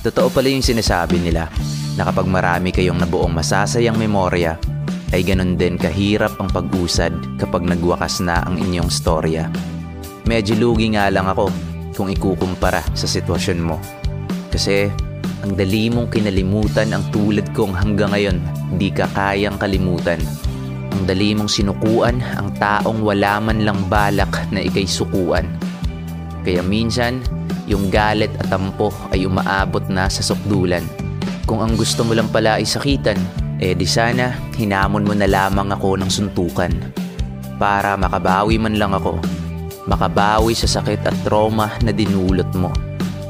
Totoo pala yung sinasabi nila na kapag marami kayong nabuong masasayang memorya, ay ganun din kahirap ang pag-usad kapag nagwakas na ang inyong storya. Medyo lugi nga lang ako kung ikukumpara sa sitwasyon mo. Kasi ang dali mong kinalimutan ang tulad kong hanggang ngayon di ka kayang kalimutan. Ang dali mong sinukuan ang taong wala man lang balak na ikay sukuan. Kaya minsan, yung galit at tampo ay umaabot na sa sukdulan. Kung ang gusto mo lang pala ay sakitan, di sana hinamon mo na lamang ako ng suntukan. Para makabawi man lang ako, makabawi sa sakit at trauma na dinulot mo.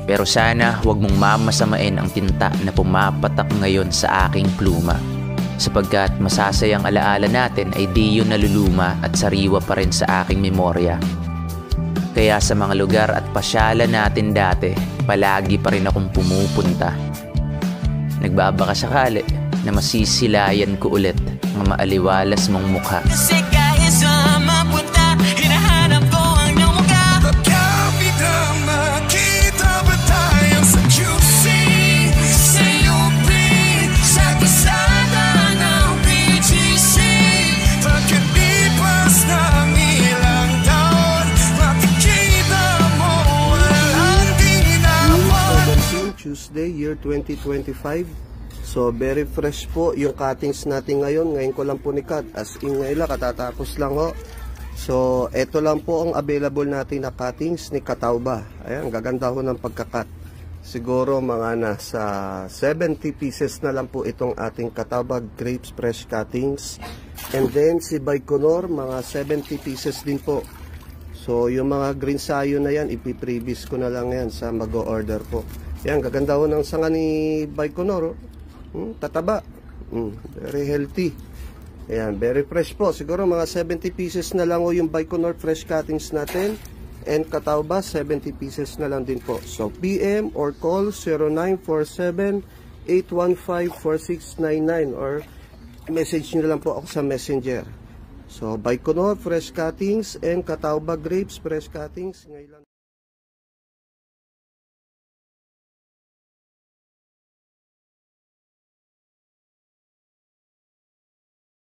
Pero sana huwag mong mamasamain ang tinta na pumapatak ngayon sa aking pluma. Sapagkat masasayang alaala natin ay di yun naluluma at sariwa pa rin sa aking memorya. Kaya sa mga lugar at pasyalan natin dati, palagi pa rin akong pumupunta. Nagbabaka sakali na masisilayan ko ulit ang maaliwalas mong mukha. Kasi kahit saan mapunta, hinahanap ko ang iyong mukha. Kapit na makita ba tayo sa QC, sa UP, sa kasada ng BGC? Pagkalipas ng ilang taon, makikita mo walang ginawan. Tuesday, year 2025. So, very fresh po yung cuttings natin ngayon. Ngayon ko lang po ni-cut. As in ngayon lang, katatapos lang ho. So, eto lang po ang available natin na cuttings ni Catawba. Ayan, gaganda ho ng pagka-cut. Siguro mga nasa 70 pieces na lang po itong ating Catawba grapes fresh cuttings. And then, si Baikonur, mga 70 pieces din po. So, yung mga green sayo na yan, ipiprevious ko na lang yan sa mag-o-order po. Ayan, gaganda ho ng sanga ni Baikonur. Tataba, very healthy. Ayan, very fresh po. Siguro mga 70 pieces na lang o yung Baikonur fresh cuttings natin. And Catawba, 70 pieces na lang din po. So, PM or call 0947-815-4699 or message nyo lang po ako sa messenger. So, Baikonur fresh cuttings and Catawba grapes fresh cuttings. Ngayon